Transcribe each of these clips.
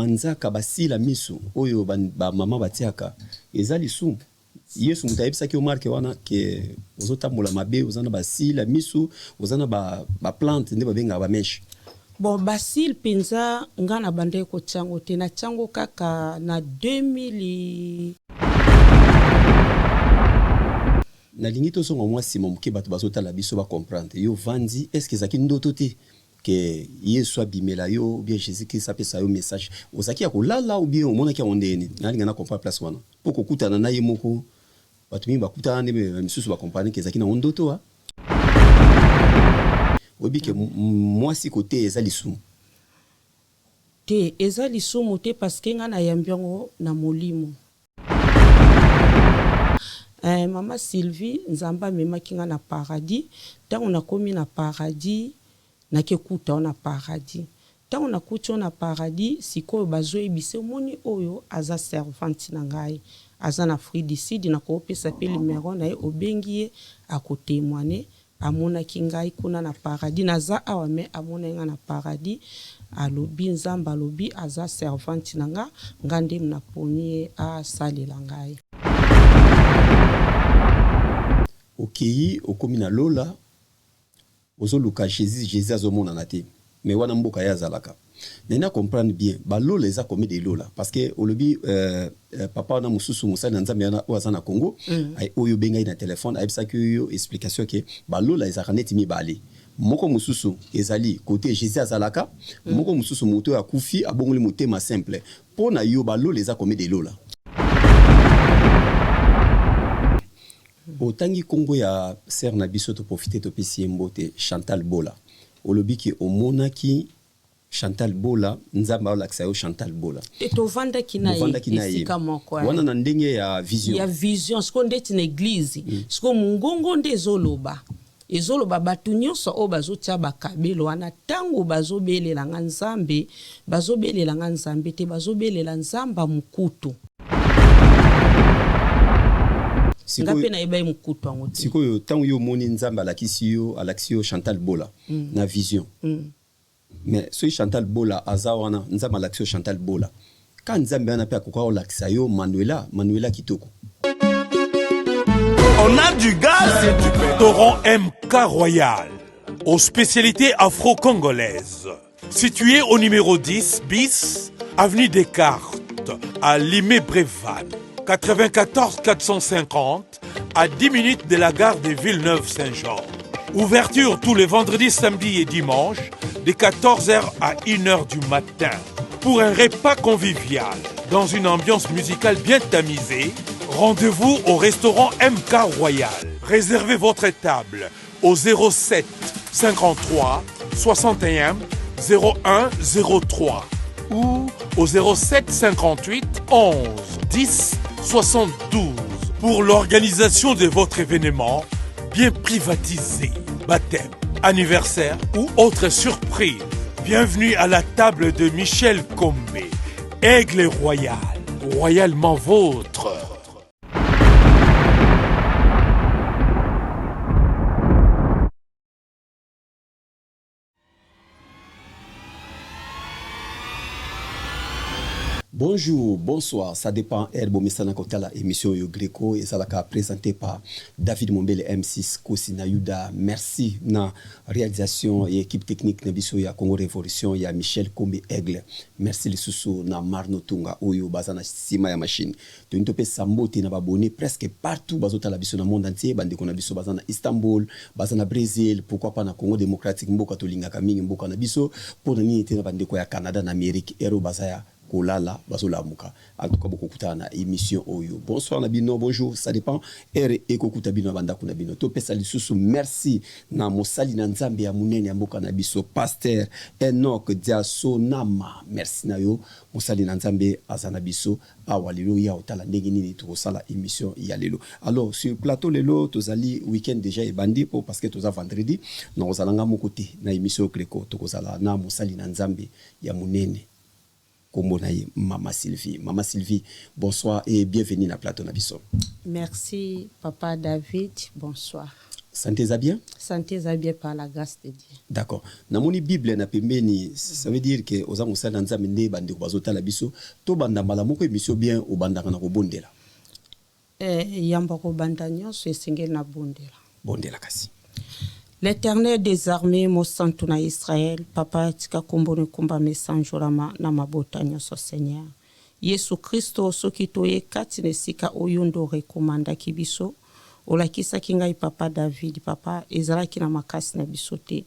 Anzaka basila misu oyo ba mama batiaka ezali su Yesu mutayebisa ki omarke wana ke ozotambola mabe ozana basila misu ozana ba plante nde babenga ba mesh. Bon basil penza ngana bande ko chango te na chango kaka na 2000 na lingito songo mwa simo mke bato bazotala biso ba comprendre yo vandi est-ce que zaki ndoto te que Yesu abimela yo bien Jésus Christ apesa yo message ozaki ya kolala ou bien omona ki ondeni na linga na comprendre place wana pour kokutana na ye moko bato mi bakutana ne misusu ba comprendre que zaki na ndoto wa obi ke mwasi côté ezali sumu te ezali sumu te parce que ngana yambiango na molimo. Mama Sylvie nzamba mema kinga na paradis tango na komi na paradis na kekuta na paradis tango na kuti na paradis sikoyo bazoe bise moni oyo aza servante na ngai aza na Afrique du Sud na ko pesa pe numéro na ye obengi akotémoigner amona kingai kuna na paradis naza awa me amona nga na paradis alobi nzamba alobi aza servante na nga ngande mna poni a salela ngai. Okei okomi na lola ozoluka Jésus azomona na te mais wana mboka ya zalaka nena comprendre bien ba lola eza komi de lola parce que olobi papa na mususu musali na nzambe na oza na Congo ay oyo benga na téléphone ayebisa ki yo explication ke ba lola eza kaneti mibale moko mususu ezali côté Jésus azalaka moko mususu moto ya kufi abongoli motema simple pona yo ba lola eza komi de lola. Otangi Congo ya ser na biso to profiter to pesi mbote Chantal Bola. Olobi ki omonaki Chantal Bola nzamba olakisa yo Chantal Bola. To vanda kina esika moko. Wana na ndenge ya vision. Ya vision siko ndeti na église. Siko mungongo nde ezoloba. Ezoloba batu nyonso o bazotia bakabelo wana tango bazobelela nga nzambe, bazobelela nga nzambe te bazobelela nzamba mukutu. Sikoyo tango yo moni nzamba alakisi yo Chantal Bola na vision mais so Chantal Bola aza wana nzamba alakisi yo Chantal Bola ka nzambe ana pe akoka olakisa yo Manuela Kitoko. On a du gaz et du restaurant MK Royal aux spécialités afro-congolaises situé au numéro 10 bis avenue Descartes à Limay-Brévannes 94 450 à 10 minutes de la gare de Villeneuve-Saint-Jean. Ouverture tous les vendredis, samedis et dimanches de 14h à 1h du matin. Pour un repas convivial dans une ambiance musicale bien tamisée, rendez-vous au restaurant MK Royal. Réservez votre table au 07 53 61 01 03 ou au 07 58 11 10 72 pour l'organisation de votre événement bien privatisé, baptême, anniversaire ou autre surprise. Bienvenue à la table de Michel Combé, Aigle Royal, royalement vôtre. Bonjour, bonsoir, ça dépend. Herbo Messana Kotala, émission Yo Greco, et ça l'a présenté par David Mombele M6 Kosina Yuda. Merci na réalisation et équipe technique Nabiso ya Congo Révolution, ya Michel Kombe Aigle. Merci les sous na Marno Tunga Oyo Bazana Sima ya machine. To intope sambote na babone presque partout bazota la biso na monde entier, bande kona biso bazana Istanbul, bazana Brésil, pourquoi pas na Congo démocratique mboka to linga kamingi mboka na biso, pour nini te na bande ko ya Canada na Amérique, ero bazaya kolala bazolamuka en tout cas beaucoup kutana émission oyo. Bonsoir Nabino, bonjour, ça dépend ere ekokuta bino banda kuna bino to pesa lisusu. Merci na mosali na nzambe ya munene ya mboka na biso Pasteur Enoch Diasonama, merci na yo mosali na nzambe azana biso awa lelo ya otala ndenge nini tukosala émission ya lelo. Alors sur plateau lelo tozali weekend déjà e bandi po parce que toza vendredi na ozalanga mokote na émission Greco tokozala na mosali na nzambe ya munene Mama Sylvie. Mama Sylvie, bonsoir et bienvenue na plateau na biso. Merci Papa David, bonsoir. Santé za bien? Santé za bien par la grâce de Dieu. D'accord. Na moni Bible na pembeni, ça veut dire que oza musala nzambe nde bande ko bazotala biso to banda mbala moko émission bien o banda kana ko bondela. Yamba ko banda nyonso esengeli na bondela. Bondela kasi. L'Éternel des armées mo santu na Israël, papa tika kombone komba mesanjolama na mabota nyonso Seigneur. Yesu Kristo soki toye kati nesika oyondo rekomanda kibiso. Olakisaki ngai papa David, papa ezalaki na makasi na biso te.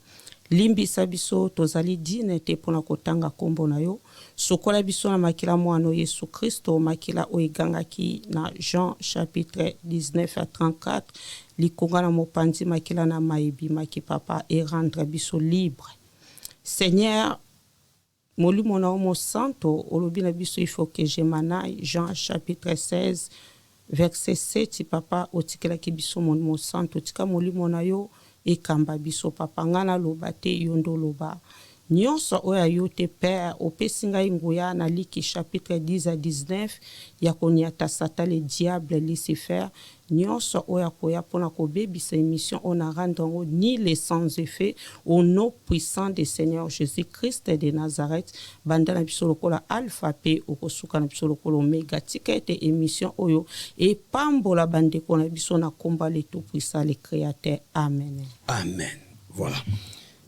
Limbisa biso tozali dine te pona kotanga kombo na yo. Sokola biso na makila mwano Yesu Kristo, makila oegangaki na Jean chapitre 19 à 34. Likonga na mopanzi makila na maibi maki papa et rendre biso libre. Seigneur, molimo na omo santo, olobi na biso il faut que je manaille Jean chapitre 16 verset 7 papa otikela ki biso molimo santo tika molimo na yo ekamba biso papa ngana loba te yondo loba nyonso oya yo te père opesi ngai nguya na liki chapitre 10 à 19 ya koniata sata le diable Lucifer nyonso oya koya pona kobebisa émission on a rendu ni les sans effet au nom puissant de Seigneur Jésus-Christ de Nazareth banda na biso lokola alpha pe okosuka na biso lokola omega tika ete émission oyo et pambola bande kona biso na komba le tout puissant le créateur amen. Amen. Voilà.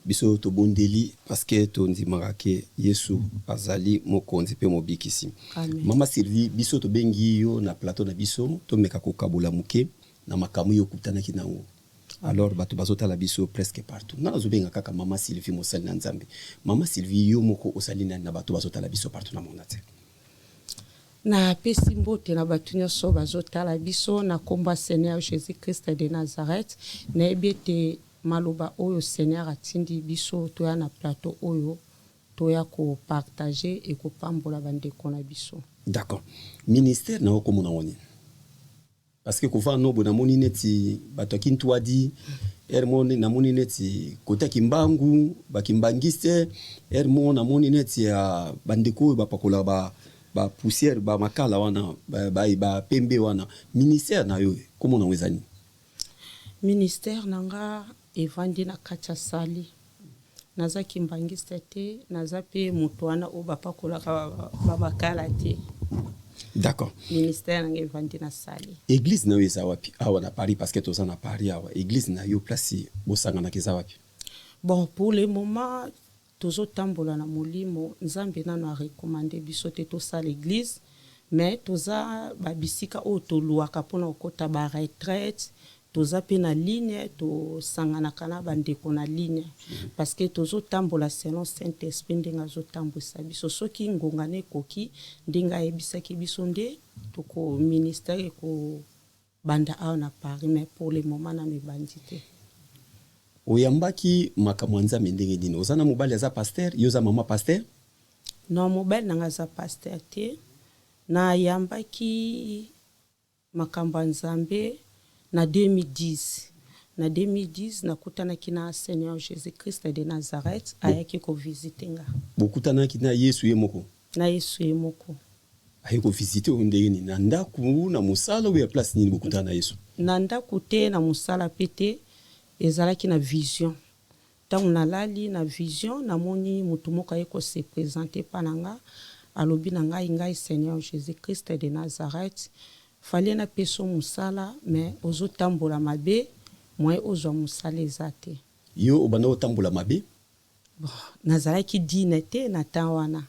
Biso to bondeli parce que to ndimaka ke Yesu azali mokonzi pe mobikisi. Amen. Mama Sylvie biso to bengi yo na plateau na biso to meka ko kabula muke na makamu yo kutana kinango. Alors bato bazota la biso presque partout. Na zo benga kaka Mama Sylvie mosali na Nzambe. Mama Sylvie yo moko osali na bato bazota la biso partout na monde te. Na pesi mbote na bato nyonso bazota la biso na komba Seigneur Jésus-Christ de Nazareth na ebete maloba oyo Seigneur atindi biso toya na plateau oyo toya ko partager et ko pambola bandeko na biso. D'accord. Ministère na ko mona woni. Parce que ko fa no bona moni neti bato kintu adi hermone na moni neti kota kimbangu bakimbangiste hermone na moni neti ya bandeko ba pakola ba poussière ba makala wana ba pembe wana ministère na yo ko mona wezani. Ministère nanga evandi na kacha sali naza kimbangiste te naza pe mutu wana o bapakola babakala te. D'accord. Ministère nanga evandi na sali. Église na yo eza wapi awa na Paris parce que toza na Paris awa église na yo place bosangana keza wapi? Bon pour le moment tozo tambola na molimo nzambe nano a recommandé biso te to sa l'église mais toza babisika o toluaka pona okota ba retraite toza pe na ligne to sangana kana bandeko na ligne parce que tozo tambola selon Saint-Esprit ndenga zo tambusa biso soki ngongane koki ndenga ebisaki biso nde toko ministère ko banda a na Paris mais pour le moment na mebandite. Oyambaki makamwanza mendenge dino ozana mobali aza pasteur yoza mama pasteur? Non mobali nanga za pasteur te na yambaki makambo nzambe na 2010 na 2010 nakutana kina Seigneur Jésus-Christ de Nazareth ayaki ko visiter nga. Bokutana kina Yesu yemoko. Na Yesu yemoko. Ayeko visiter ondeni na ndaku na musala ou ya place nini bokutana Yesu? Na ndaku te na musala pete ezalaki na vision. Tangu nalali na vision namoni mutu moko ayeko se présenter pananga alobi na ngai Seigneur Jésus-Christ de Nazareth. Fallait na peso musala mais ozo tambola mabe moi ozo musala ezate. Yo obana otambola mabe? Bon, nazalaki dinete na tawana.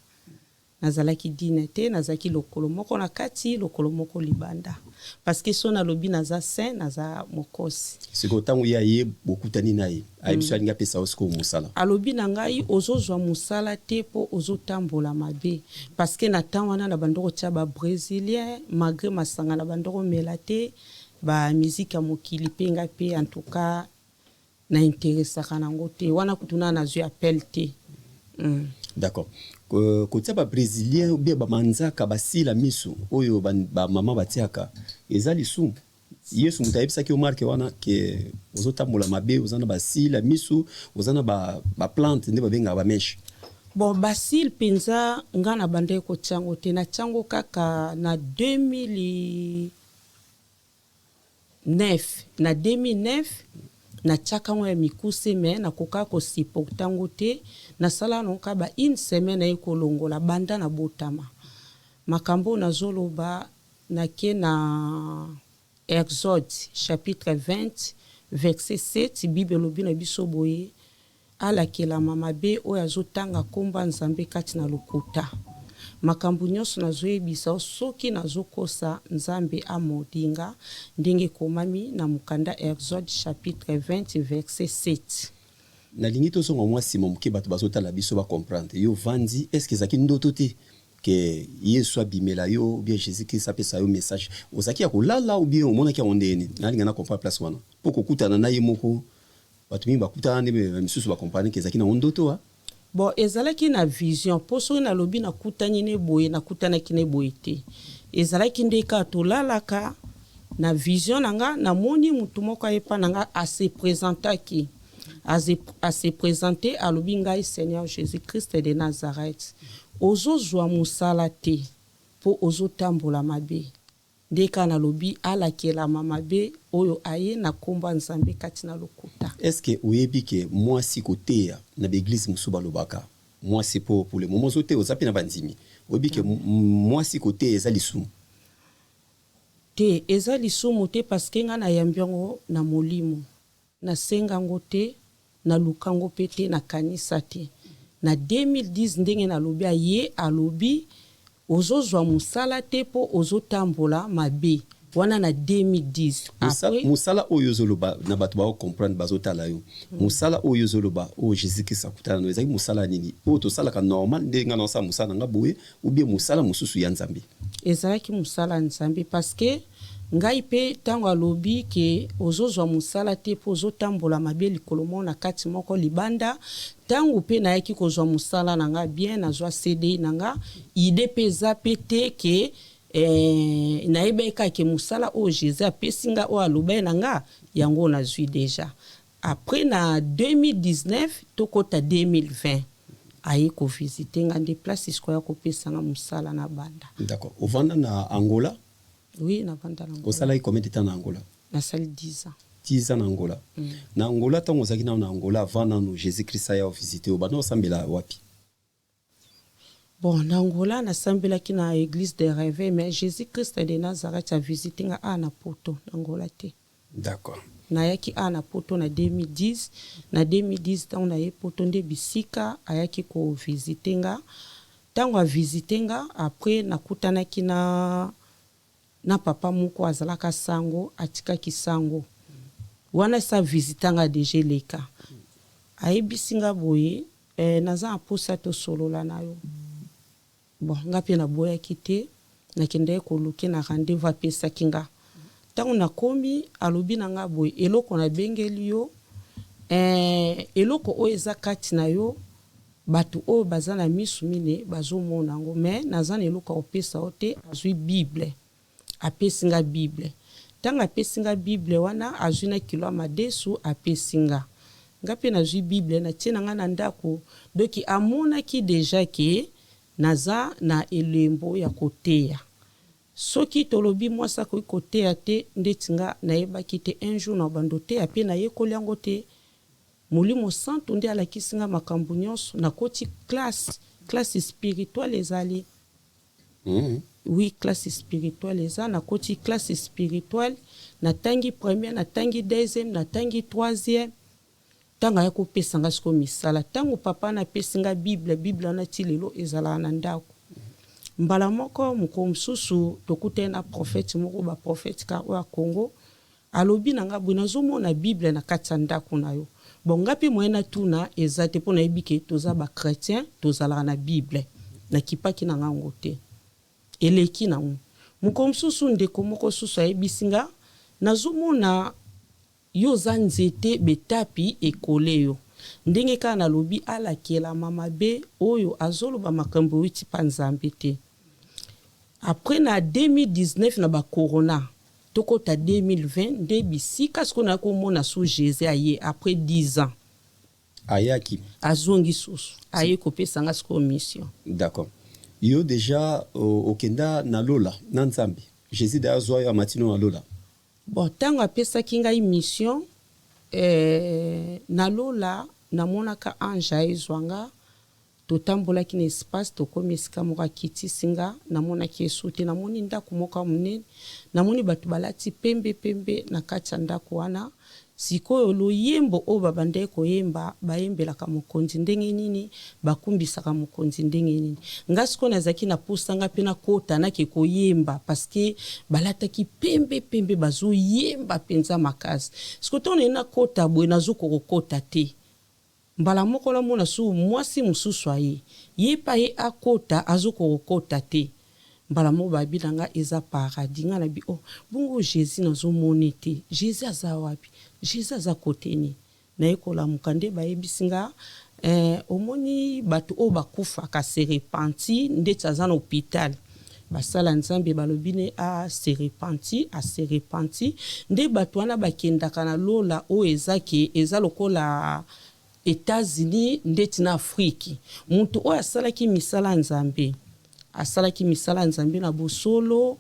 Nazalaki dinete nazaki lokolo moko na kati lokolo moko libanda. Parce que son alobi naza saint naza mokosi. Siko tangu ya ye bokutani naye. Ayibiso alinga pesa osiko musala. Alobi na ngai ozozwa musala te po ozotambola mabe parce que na tawana na bandoko tia ba brésilien malgré masanga na bandoko melate ba musique ya mokili penga pe en tout cas na intéressa kana ngote wana kutuna na zui appel te. D'accord. Kotia ba brésilien ou bien ba manzaka basila misu oyo ba mama batiaka ezali su Yesu mutayebisa ki omarke wana ke ozotambola mabe ozana basila misu ozana ba plante nde babenga ba mesh. Bon basil penza ngana bande ko chango te na chango kaka na 2009 na 2009 na tiaka ngo ya mikuse me nakoka kosupporta yango te nasala nango ka ba une semaine ekolongola banda na botama makambo nazoloba nake na Exode chapitre 20 verset 7 Bible lobi na biso boye alakela mabe oyo azotanga komba nzambe kati na lokuta makambo nyonso nazoyebisa soki nazokosa nzambe amodinga ndenge komami na mukanda Exode chapitre 20 verset 7 nalingi tozonga mwasi moke bato bazotala biso ba comprendre yo vandi est-ce que ezaki ndoto te que yesu abimela yo bien Jésus-Christ apesa yo message ozaki ya kolala ou bien omonaki yango ndeni nalinga na comprendre place wana mpo kokutana na ye moko bato mingi bakutana nde misusu bakomprendre ke ezaki na ndoto wa bon ezalaki na vision po soki nalobi nakutani ne boye nakutanaki ne boye te ezalaki nde ka tolalaka na vision nanga namoni mutu moko ayepa nanga ase présentaki ase présenter alobi ngai Seigneur Jésus-Christ de Nazareth ozozwa musala te po ozotambola mabe ndeka nalobi alakela mabe oyo aye na komba nzambe kati na lokuta. Est-ce que oyebi ke mwasi koteya na l'église musu balobaka mwasi pour le moment zote ozapi na bandimi oyebi ke mwasi koteya eza lisumu te eza lisumu te parce que nga na yambiango na molimo na sengango te na lukango pete na kanisa te na 2010 ndenge na lobi aye alobi ozozwa musala te po ozotambola mabe wana na 2010 après musala oyo zoloba na bato ba comprendre bazotala yo musala oyo zoloba o Jésus-Christ akutana no ezaki musala nini o to sala ka normal ndenga na sa musala nga boye ou bien musala mususu ya nzambe ezalaki musala nzambe parce que ngai pe tango alobi ke ozozwa musala te po ozotambola mabe likolo na kati moko libanda tango pe na yaki kozwa musala nanga bien nazwa CD nanga ide peza pete ke na ebeka ke musala o Jésus apesinga o aloba nanga yango nazwi déjà après na 2019 tokota 2020 ayi ko visiter nga de place isko ya kopesanga musala na banda. D'accord. Ovanda na Angola? Oui, na banda na Angola. Osala combien de temps na Angola? Na sali 10 ans. 10 ans na Angola. Na Angola tango ozaki na Angola avant na Jésus-Christ ya visiter o bana osambela wapi? Bon, na Angola na sambela ki na église de Réveil mais Jésus-Christ de Nazareth a visité nga na Poto na Angola te. D'accord. Na yaki na Poto na 2010 na 2010 tango na ye Poto nde bisika ayaki ko visiter nga tango a visiter nga après nakutanaki na papa moko azalaka sango atika kisango wana sa visitanga deje leka ayebisinga boye naza aposa to solola nayo bon ngapi na boya kite na kende ko luki na rendez-vous apesa kinga tango na komi alobi na nga boye eloko na bengeli yo eloko o eza kati na yo batu o bazana misu mine bazomona ngo mais naza eloko opesa ote azwi Bible apesinga Bible tanga apesinga Bible wana azwina kilo madesu apesinga ngapi nazwi Bible na tina nga na ndako doki amona ki deja ke naza na elembo ya koteya soki tolobi mwasa ko koteya te ndetinga na yeba kite un jour na bandote ape na yekoli yango te mulimo santo ndi alakisinga makambo nyonso na koti classe spirituelle ezali oui, classe spirituelle eza na koti classe spirituelle na tangi première na tangi deuxième na tangi troisième tanga ya kopesanga siko misala tango papa na pesinga Bible na tilelo ezala na ndako mbala moko muko msusu tokute na prophète moko ba prophète ka wa Congo alobi nanga bwina zomo na Bible na kati ndako na yo bon ngapi moyena tuna ezate pona ebike toza ba chrétien tozala na Bible na kipaki na ngango te eleki na muko msusu ndeko moko susu ayebisinga nazomona yo za nzete betapi ekole yo ndenge ka na lobi alakela mabe oyo azoloba makambo witi pa nzambe te après na 2019 na ba corona tokota 2020 nde bisika skona ko mona su Jésus aye après 10 ans ayaki azongi susu aye kopesanga sko mission. D'accord. Yo déjà okenda na lola na nzambe Jésus da azwa ya matino na lola bon tango apesa kinga mission nalola namonaka anja ezwanga totambolaki na espace tokomi esika moko akiti singa namonaki esu te namoni ndako moko monene namoni bato balati pembe na kati ya ndako wana sikoyo loyembo oyo babandaki koyemba bayembelaka mokonzi ndenge nini bakumbisaka mokonzi ndenge nini nga sikoyo nazalaki na posanga mpe nakota nake koyemba parceke balataki pembe bazoyemba mpenza makasi sikoyo ntango naye nakota boye nazokokokota te mbala moko namona su mwasi mosusu aye ye pa ye akota azokokokota te mbala moko babi na nga eza paradis nga na bi bongo Jésus nazomona te Jésus aza wapi Jésus aza koteni nayekola mukande bayebisi nga omoni bato oyo bakufaka se repenti ndeti aza na hôpital basala nzambe balobine se repenti nde bato wana bakendaka na lola oyo eza lokola États-Unis ndeti na Afrique mutu oyo asalaki misala nzambe na bosolo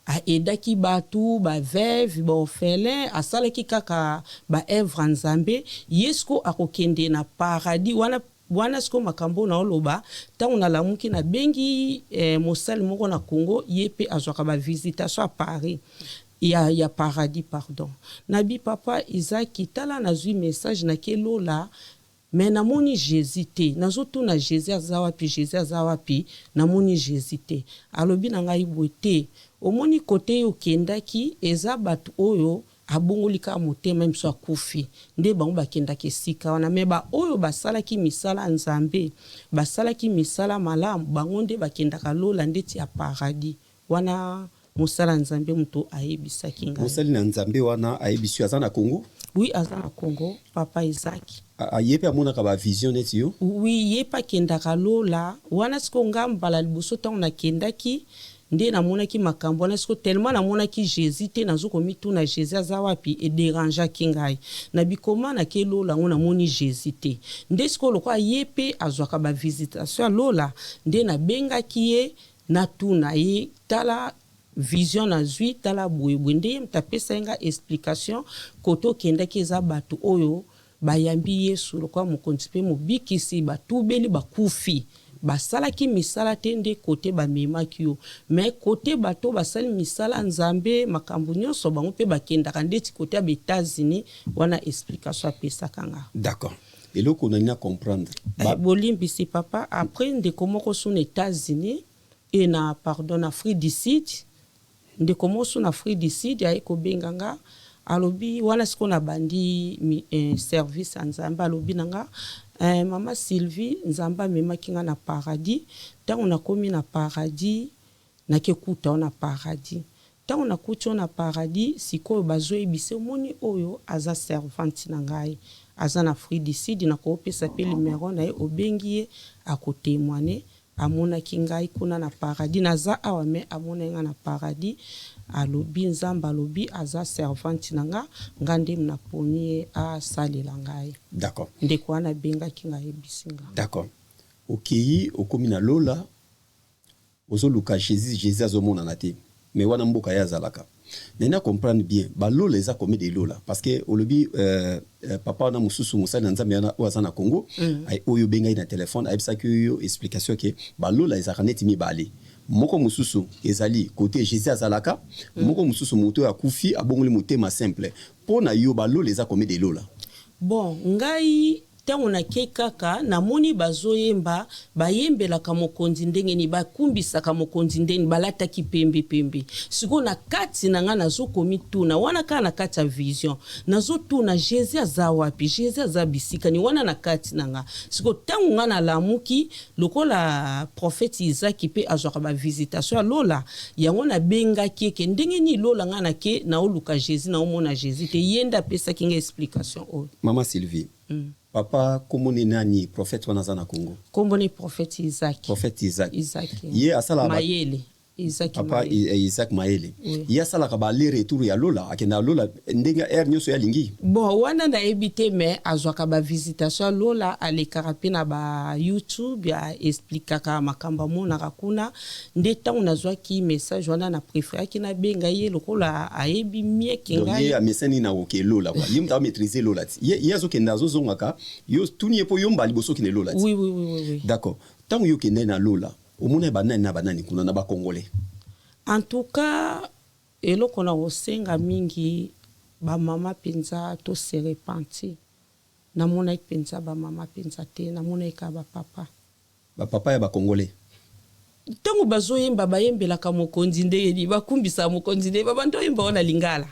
aedaki batu baveuve baorphelin asalaki kaka baevre nzambe yesko akokende na paradis wana siko makambo na oloba ntango nalamuki na bengi mosali moko na Congo ye mpe azwaka bavisitation à Paris ya paradis pardon nabi papa Isaac tala nazwi message na kelola mais namoni Jésus te nazotuna Jésus aza wapi namoni Jésus te alobi na ngai boye te omoni kote okendaki eza bato oyo abongolika motema mso akufi nde bango bakendaki esika wana me oyo basalaki misala nzambe basalaki misala malamu bango nde bakendaka lola ndeti ya paradis wana mosala nzambe muto ayebisaki ngai mosali na nzambe wana ayebisi aza na Congo. Oui, aza na Congo, papa Isaac. Yepe amonaka ba vision neti yo? Oui, yepa kendaka lola. Wana siko ngambala liboso tango na kendaki, nde namonaki makambo wana siko tellement namonaki Jésus te nazoko mituna Jésus aza wapi e dérangeaki ngai. Na bikoma na ke lola ngona moni Jésus te. Nde siko lokwa yepe azwaka ba visitation lola, nde na bengaki ye na tuna ye tala vision na zui tala bwebwe nde mtapesa nga explication koto kendaki eza bato oyo bayambi Yesu lokwa mokonzi pe mobikisi batubeli bakufi basalaki misala te nde kote bamemaki yo mais kote bato basali misala nzambe makambo nyonso bango pe bakendaka ndeti kote ya États-Unis wana explication apesaka nga. D'accord. Eloko nani na comprendre bolimbisi papa après ndeko moko su na États-Unis et na pardon Afrique du Sud ndeko mosu na Afrique du Sud ya ekobenganga alobi wana siko na bandi service nzamba alobi nanga mama Sylvie nzamba memaki nga na paradis tango nakomi na paradis nakekuta na paradis tango nakuti na paradis sikoyo bazoyebise omoni oyo aza servante na ngai aza na Afrique du Sud nakopesa pe numéro na ye obengi ye akotémoigner amonaki ngai kuna na paradis naza awa me amona nga na paradis alobi nzamba alobi aza servante nanga ngande mna poni asalela ngai. D'accord. Ndeko wana bengaki ngai bisinga. D'accord. Okeyi okomi na lola ozoluka Jésus azomona na te mais wana mboka ya zalaka nena comprendre bien balola eza komi de lola parce que olobi papa na mususu musali na nzambe yana oza na Congo ay oyo bengai na téléphone ayebisa ki yo explication ke balola eza kaneti mibale moko mususu ezali côté Jésus azalaka moko mususu moto ya kufi abongoli motema simple pona yo balola eza komi de lola. Bon ngai tango na ke kaka namoni bazoyemba bayembelaka mokonzi ndenge ni bakumbisaka mokonzi ndenge balataki pembe siko na kati na nga nazokomi tuna wana kaka na kati ya vision nazotuna Jésus aza wapi Jésus aza bisika ni wana na kati na nga siko tango nga nalamuki lokola prophète Isaac pe azwaka ba visitation lola yango na bengaki eke ndenge ni lola nga na ke na oluka Jésus na omona Jésus te yenda pesa kinga explication o Mama Sylvie. Papa komoni nani prophète wana za na Congo? Komboni prophète Isaac. Prophète Isaac. Isaac. Ye asala Mayele. Isaac Maele. Oui. Ya sala ka ba le retour ya Lola akenda Lola ndenga nyoso ya lingi. Bon wana na ebité mais azwaka ba visitation Lola alekaka pe na ba YouTube ya explicaka makamba mona kakuna ndeta unazwaki message wana na préféré ki na benga ye lokola ayebi mie kenga ye amesani na oke Lola kwa yimta maîtriser Lola ye zo kenda zo zongaka yo tuni epo yomba liboso ki ne Lola. Oui. D'accord. Tant yo kenda na Lola omona banani kuna na ba congolais. En tout cas eloko na osenga mingi ba mama penza to se repentir na mona penza ba mama penza te na mona ka ba papa ya ba congolais tango bazoyemba bayembelaka mokonzi ndeni bakumbisa mokonzi ndeni babantu oyemba ona lingala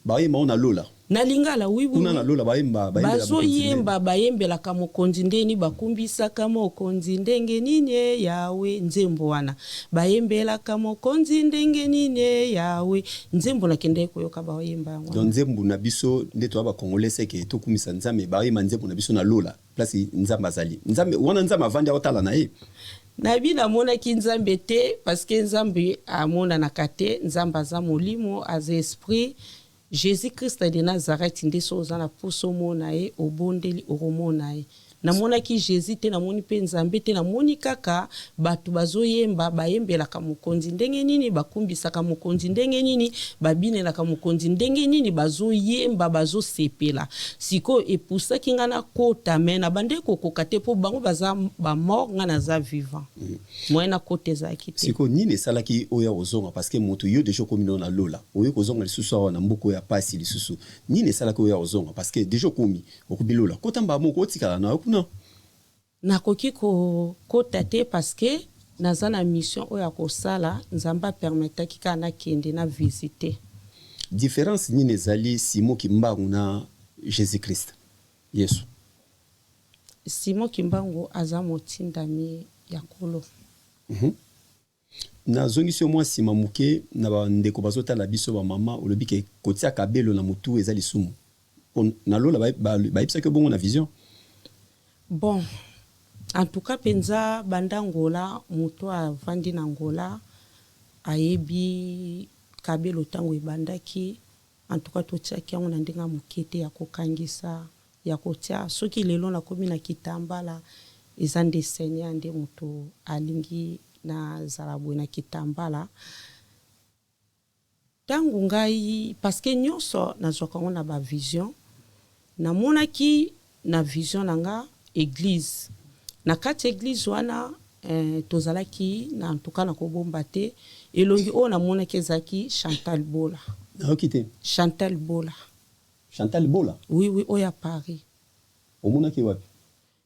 bayemba ona Lola na lingala oui kuna na Lola bazoyemba bayembelaka mokonzi ndeni bakumbisaka mokonzi ndenge nini yawe nzembo wana bayembelaka mokonzi ndenge nini yawe nzembo na kende koyoka bayemba yango donc nzembo na biso ndeto ba congolais seke to kumisa nzambe bayemba nzembo na biso na Lola place nzamba zali nzambe wana nzamba avandi otala na ye na bina mona ki nzambe te parce que nzambe amona na kate nzamba za molimo az esprit Jésus Christ de Nazareth nde soza na poso mona ye obondeli oromona ye na mona ki Jésus te na moni pe nzambe te na moni kaka batu bazoyemba bayembelaka mokonzi ndenge nini bakumbisaka mokonzi ndenge nini babinelaka mokonzi ndenge nini bazoyemba bazosepela siko epusaki nga na kota me na bande kokoka te po bango baza ba mort nga na za vivant moyena kote ezalaki te siko nini esalaki oya ozonga parce que moto yo déjà komi na Lola oyo kozonga lisusu awa na mbuko ya pasi lisusu nini esalaki oya ozonga parce que déjà komi okubi Lola kota mba moko otikala na okuna nakoki kota te parce que naza na mission oya kosala nzamba permetaki ka na kende na visiter différence nini ezali Simon Kimbangu na Jésus Christ Yesu Simon Kimbangu aza motindami ya kolo na zongisio mwa sima muke na ba ndeko bazotala biso ba mama olobi ke kotia kabelo na mutu ezali sumu na Lola baipsa ke bongo na vision bon en tout cas penza banda ngola muto avandi na ngola ayebi kabelo tango ebandaki en tout cas totiaki yango na ndenga mokete ya kokangisa ya kotia soki lelo na komi na kitambala eza nde senya nde muto alingi na zalabwe na kitambala tango ngai parce que nyonso nazwaka ngo na ba vision namonaki na vision nanga église na kati église wana tozalaki na en tout cas na kobomba te elongi o na monaki ezaki Chantal Bola Chantal Bola oui oya Paris omonaki wapi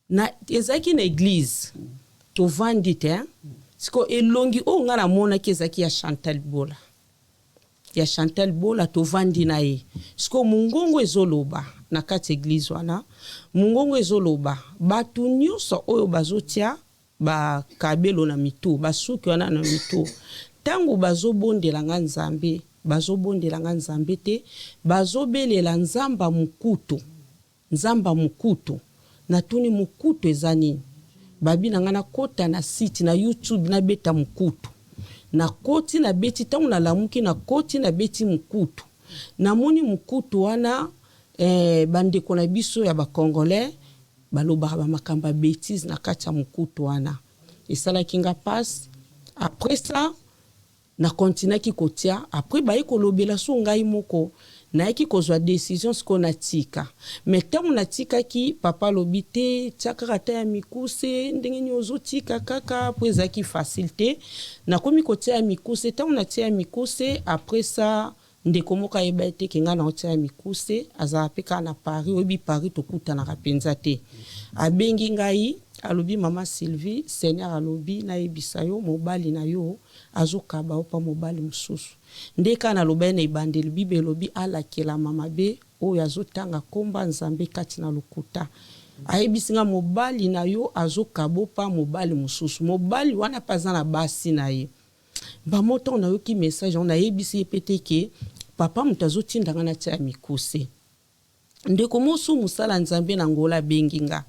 na ezaki na église tovandi te siko elongi o nga na monaki ezaki ya Chantal Bola tovandi na ye siko mungongo ezoloba na kati église wana mungongo ezoloba batu nyonso oyo bazotia ba kabelo na mitu basuki wana na mitu tango bazobondela nga nzambe te bazobelela nzamba mukutu na tuni mukutu ezani babi na nga na kota na site na YouTube na beta mukutu na koti na beti tango na lamuki na koti na beti mukutu na moni mukutu wana bandeko na biso ya ba congolais balobaka ba makamba bêtise na kati ya mukutu wana esalaki nga passe après ça na continuaki kotia après baye kolobela so ngai moko naiki kozwa décision siko na tika mais tango na tika ki papa lobite tiaka kata ya mikuse ndenge nyozo tika kaka po ezaki facilité na komi kotia ya mikuse tango na tia ya mikuse après ça ndeko moka yeba te kinga na otia ya mikuse azapeka na Paris obi Paris tokuta na kapenza te abengi ngai alobi mama Sylvie Seigneur alobi na yebisa yo mobali na yo azokaba opa mobali mususu ndeka na loba na ibandeli bible lobi alakela mama be oyo azotanga komba nzambe kati na lokuta ayebisinga mobali na yo azokaba opa mobali mususu mobali wana paza na basi na ye ba moto na yo ki message on ayebisi pete ke papa mutazotinda ngana tia mikuse ndeko mosu musala nzambe na ngola benginga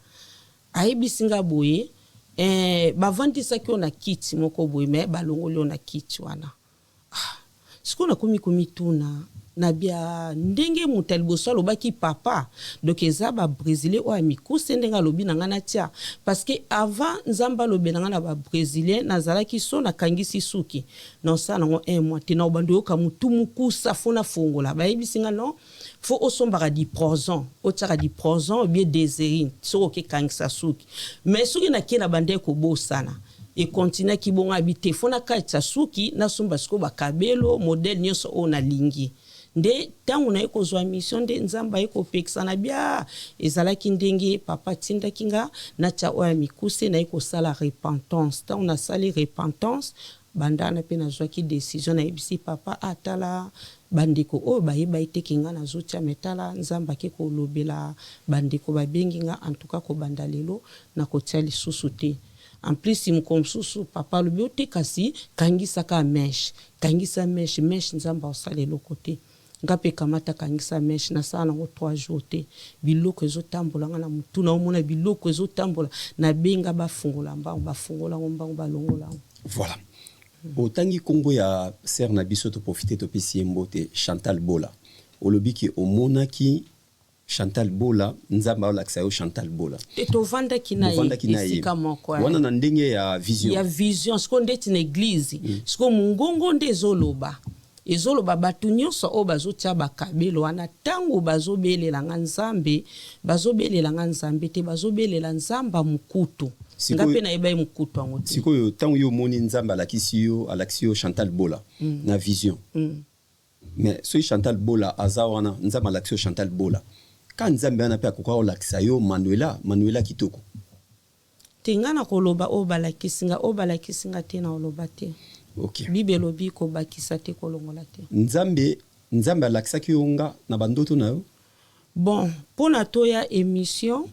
ayebisinga boye bavandisa ki ona kiti moko boye me balongoli ona kiti wana siko na komi tuna na bia ndenge mutal boso lobaki papa donc eza ba brésilien o amikuse ndenga lobi na ngana tia parce que avant nzamba lobi na ngana ba brésilien nazalaki so na kangisi suki non ça nango un mois tina obando yoka mutu mukusa fona fongola ba yebisinga non faut osombara di prozon o tsaka di prozon bien désirine so ke kangisa suki mais suki na kena bande ko bosana et continue ki bonga habiter fona kaitsa suki na sumba sko ba kabelo modèle nyoso o na lingi nde tangu na eko zwa mission de nzamba eko pekisa na bia ezalaki ndenge papa tinda kinga na cha oya mikuse na eko sala repentance tangu na sali repentance bandana pe na zwa ki décision na ibisi papa atala bandeko o bayeba ite kinga na zotia metala nzamba ke ko lobela bandeko babengi nga en tout cas ko bandalelo na ko tia lisusu te. En plus, si mkomsusu papa le biote kasi kangisa ka mesh mesh nzamba osale lokote ngape kamata kangisa mesh na sana ngo 3 jours te biloko ezotambola na mutu na omona biloko ezotambola na benga bafungola mbango bafungola mbango balongola. Voilà. Otangi kombo ya ser na biso to profiter to pesi mbote Chantal Bola olobi ki omonaki Chantal Bola nzamba olakisa yo Chantal Bola to vanda kina isika moko wana na ndenge ya vision siko ndeti na église siko mungongo nde ezoloba batu nyonso o bazotia bakabelo wana tango bazobelela nzambe te bazobelela nzamba mukutu ngape na ebai mukutu ango te siko tango yo moni nzamba alakisi yo Chantal Bola na vision mais so Chantal Bola azawana nzamba alakisi yo Chantal Bola kan nzambe ana pe akoka olakisa yo Manuela kitoko tingana koloba o balakisinga te na oloba te. Okay. Bibelo bi ko bakisa te kolongola te. Nzambe alakisaki yo nga na bandoto na yo. Bon, pona toya émission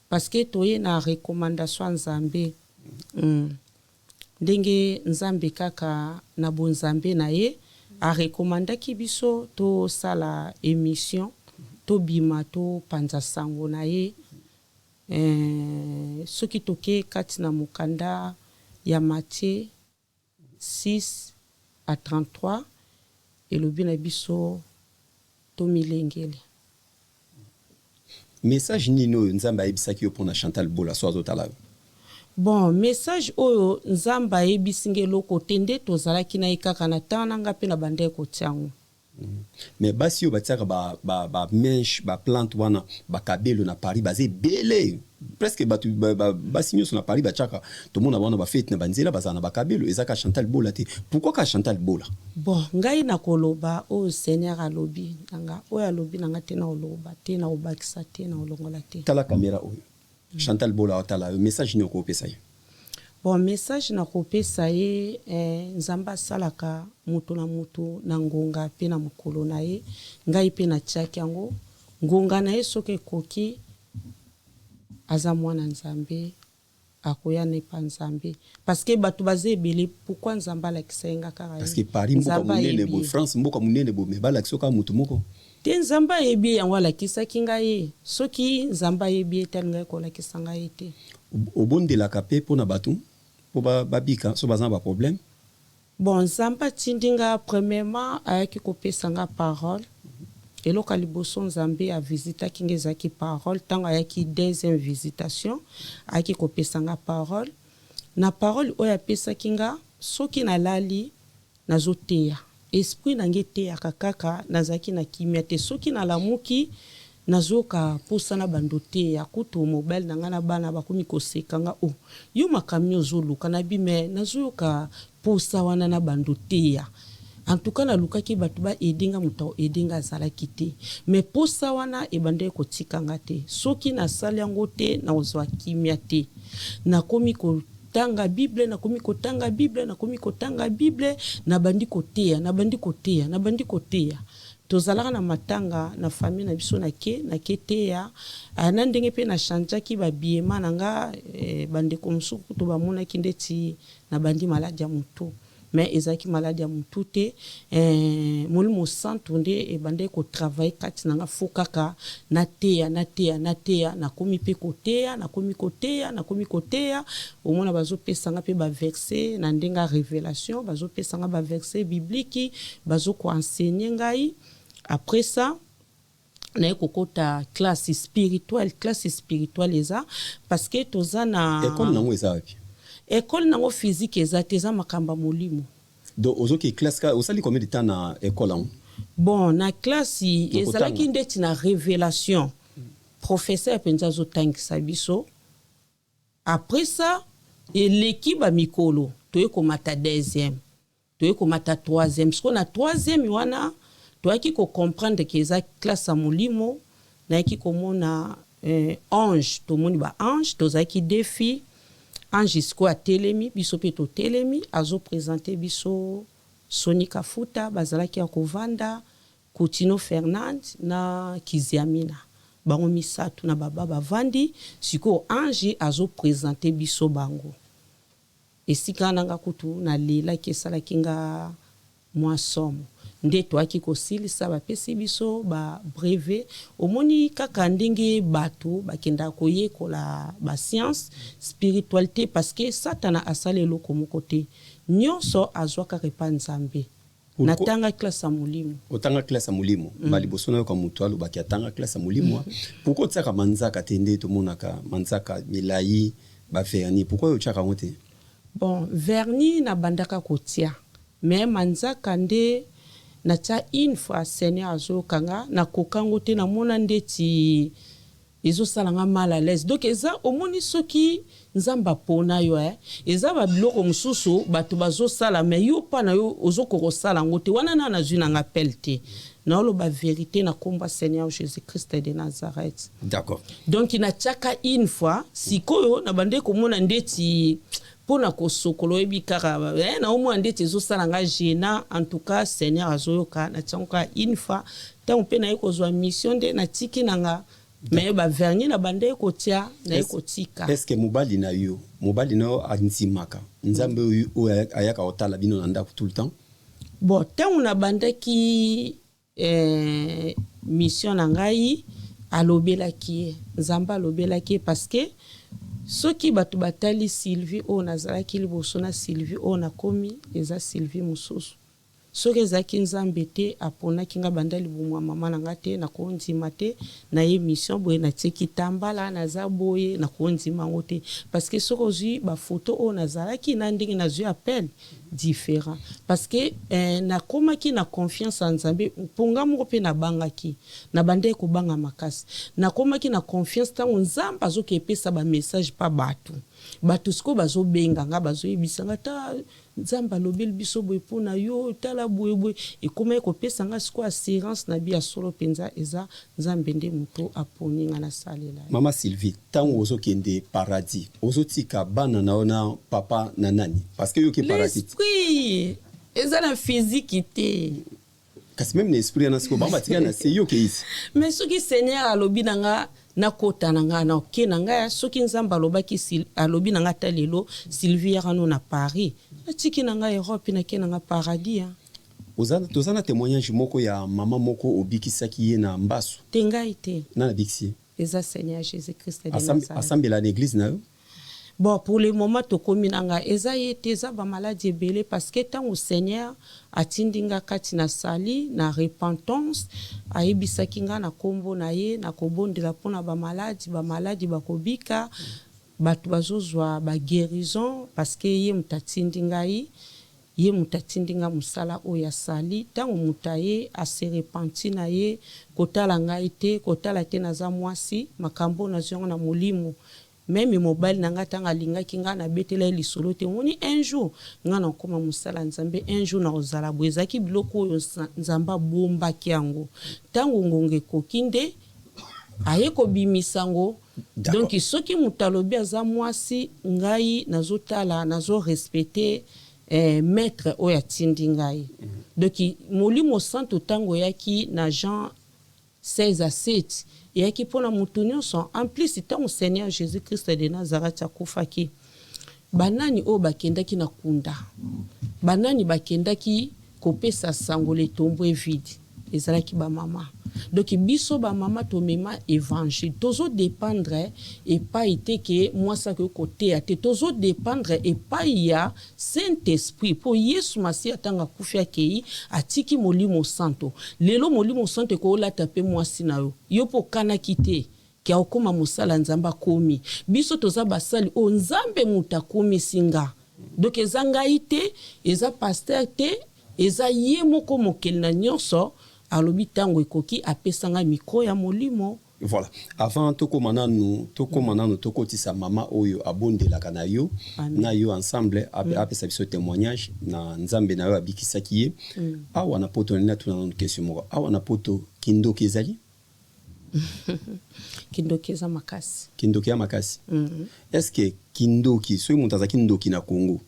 parce que toye na recommandation nzambe. Ndenge nzambe kaka na bonzambe na ye a recommandaki biso to sala émission to bima to panza sango na ye soki toke kati na mukanda ya Matthieu 6 à 33 et le bien biso to milengele message nino nzamba ebisaki yo pona Chantal Bola so azotala. Bon message oyo nzamba ebisinge loko tende tozalaki na ikaka na tananga pe na bande ko tiango. Mais basi yo batiaka ba mèche ba plante wana ba kabelo na Paris bazé belé presque batu basi nyoso na Paris batiaka to mona wana ba fête na banzela bazana ba kabelo ezaka Chantal Bola te. Pourquoi ka Chantal Bola? Bon ngai na koloba o Seigneur alobi nanga o alobi nanga te na oloba te na obakisa te na olongola te. Tala caméra oyo Chantal Bola otala message ni ko pesa ye. Bon message na kopesa ye nzamba salaka mutu na ngonga pe na mukolo na ye ngai pe na tiaki yango ngonga na ye soke koki aza mwana nzambe akoya ne pa nzambe parce que batu baze ebele pourquoi nzamba alakisa ye nga kaka parce que Paris mboka munene bo France mboka munene bo me balakisa ka mutu moko te nzamba yebi yango alakisaki ngai soki nzamba yebi te ngai kolakisa ngai te obondelaka pe pona batu po babika so bazana ba problème. Bon nzamba tindinga premièrement ayaki kopesa nga parole eloka liboso nzambe a visita kingezaki parole tango ayaki deuxième visitation ayaki kopesa nga parole na parole oyo apesaki nga soki nalali nazoteya esprit nange teyaka kaka nazaki na kimia te soki nalamuki nazoka posana bandote ya kutu mobile nanga na bana bakomi kosekanga o yo makamio zoluka na bime nazoka posa wana na bandote ya en tout cas na lukaki batu ba edinga muta edinga zala kite mais posa wana ebande ko tikanga te soki na sali yango te na ozwa kimia te na komi ko tanga Bible na komi ko tanga Bible na komi ko tanga Bible na bandi ko teya tozalaka na matanga na famille na biso na keteya na ndenge pe na chanjaki ba biema nanga bande komsuku to bamona kindeti na bandi maladi ya mutu mais ezaki maladie ya mutu te molimo santu nde ebandaki kotravaille kati nanga fo kaka nateya nakomi mpe nakomi koteya omona bazopesanga mpe baverse na ndenge ya révélation bazopesanga baverse bibliki bazokoensegne ngai. Après ça naye kokota classe spirituelle eza parce que toza na école nango eza wapi? École nango physique eza te, eza makamba molimo. Donc ozoki classe ka osali combien de temps na école nango? Bon na classe ezalaki ndeti na révélation professeur penza azotangisa biso. Après ça eleki bamikolo toye komata deuxième toye komata troisième parce qu'on a troisième wana toyaki comprendre que eza classe ya molimo nayaki komona ange tomoni ba ange tozalaki deux filles ange isiko atelemi biso mpe totelemi azopresente biso Soni Kafuta bazalaki ya kovanda Coutinho Fernand na Kiziamina bango misato na baba bavandi siko ange azopresente biso bango esika nanga kutu na lela kesalaki nga mwa somo nde toaki kosilisa bapesi biso ba brevet omoni kaka ndenge bato bakenda koyekola ba science spiritualité parce que satana asala eloko moko te nyonso azwaka repa nzambe natanga classe ya molimo otanga classe ya molimo maliboso na yo ka mutu alobaki atanga classe ya molimo pourquoi otiaka manzaka te nde tomonaka manzaka milai baverni pourquoi otiaka ngo te? Bon verni na bandaka kotia mais manzaka nde natia une fois Seigneur azokanga na kokango te na mona ndeti ezosalanga mal à l'aise donc eza omoni soki nzamba pona yo eza ba biloko mususu bato bazosala mais yo pa na yo ozokokosala ngo te wana na nazwi na appel te na oloba vérité na komba Seigneur Jésus-Christ de Nazareth. D'accord. Donc inatiaka une fois sikoyo na bande komona ndeti pona kosokolo ebikara na omo ndeti ezosala nga gena en tout cas Seigneur azoyoka na tsanka une fois tant pe na ekozwa mission de na tiki nanga mais ba vernier na bande kotia na ekotika. Est-ce que mobali na yo anzimaka nzambe o ayaka otala bino na ndako tout le temps? Bon tant na bande ki mission na ngai alobelaki nzamba alobelaki parce que soki bato batali Sylvie o nazalaki liboso na Sylvie o na komi eza Sylvie mususu soki ezaki nzambe te aponaki nga banda libumwa mama na nga te na kondima te na émission boye na tiki tambala naza boye na kondima ngo te parce que soki ozwi bafoto o nazalaki na ndenge nazwi appel différent parce que nakomaki na confiance en nzambe mponga moko mpe nabangaki na bande kobanga makasi nakomaki na confiance ntango nzambe azokepesa bamessage pa bato siko bazobenga nga bazoyebisa nga ta nzambe alobeli biso boye mpona yo tala boye ekomaki kopesa nga siko assurance na bi ya solo mpenza eza nzambe nde moto aponi nga nasalela. Mama Sylvie ntango ozokende paradis ozotika bana na yo na papa na nani parce que yo ke paradis l'esprit eza na physique te kasi même na esprit na siko bamba tika na se yo ke isi mais soki Seigneur alobi na nga nakota na nga na oke na nga soki nzamba alobaki alobi na nga ta lelo Sylvie rano na Paris natiki na nga Europe na ke na nga paradis tozana témoignage moko ya mama moko obikisaki ye na mbasu te ngai te na bikisi eza Seigneur Jésus-Christ de Nazareth asambela na église na yo. Bon, pour le moment, tokomi nanga eza yete eza ba maladie belé parce que tant au Seigneur atindinga kati na sali na repentance ayebisaki nga na kombo na ye na kobondela pona ba maladie bakobika batu bazozwa ba guérison parce que ye mutatindinga ye mutatindinga musala o ya sali tant mutaye a se repenti na ye kotala ngai te kotala te na za mwasi makambo na zongo na molimo. Même mobile nanga tanga linga kinga na betela lisolo te moni un jour nga na koma musala nzambe un jour na ozala bwezaki biloko yo nzamba bomba kiango tango ngonge kokinde ayeko bimisango donc soki mutalobi aza mwasi ngai nazotala nazo respecter maître oya tindi ngai donc molimo santo tango yaki na Jean 16:7 et qui pour la moutonio sont en plus c'est au Seigneur Jésus-Christ de Nazareth akufaki banani o bakendaki na kunda banani bakendaki kopesa sango le tombo vide ezalaki ba mama donc biso ba mama to mema évangile tozo dépendre et pas été que moi ça que côté à tozo dépendre et pas ya Saint-Esprit pour Yesu masi atanga kufia kei atiki molimo santo lelo molimo santo ko la taper moi sinayo yo po kana kité kia okoma musala nzamba komi biso toza basali o nzambe mutakomi singa donc ezanga ite eza pasteur te eza ye moko mokeli na nyonso alobi tango ekoki apesanga micro ya molimo. Voilà. Avant toko mananu toko tisa mama oyo abondelaka na yo na yo ensemble apesa biso témoignage na nzambe na yo abikisaki ye awa na poto na tuna question moko awa na poto kindoki ezali kindoki eza makasi kindoki ya makasi est-ce que kindoki soki moto aza kindoki na Congo